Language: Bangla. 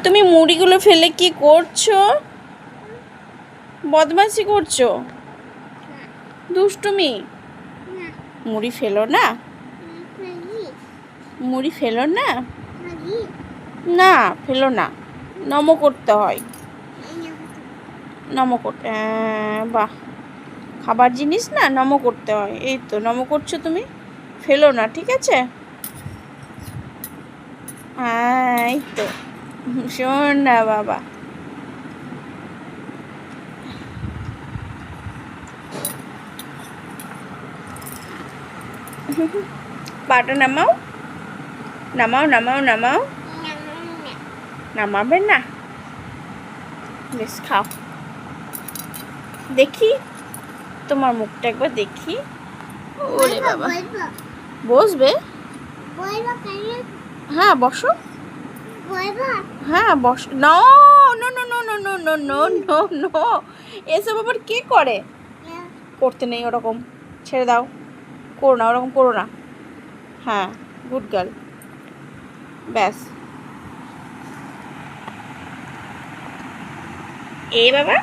তুমি মুড়িগুলো ফেলে কি করছো? বদমাইশি করছো? দুষ্টুমি? মুড়ি ফেলো না, মুড়ি ফেলো না, না ফেলো না, নমো করতে হয়, নমো করতে, বাহ, খাবার জিনিস না, নমো করতে হয়। এই তো নমো করছো তুমি, ফেলো না, ঠিক আছে? হ্যাঁ এই তো, শোন না বাবা। পাটা নামাও, নামাও নামাও নামাও, নামাবে না, বেশ খাও, দেখি তোমার মুখটা একবার দেখি। ওরে বাবা, বসবে? হ্যাঁ বসো, হ্যাঁ বস। No no no no no no no no no no, এসব আবার কে করে? করতে নেই ওরকম, ছেড়ে দাও, করো না ওরকম, করো না। হ্যাঁ গুড গার্ল, ব্যাস। এ বাবা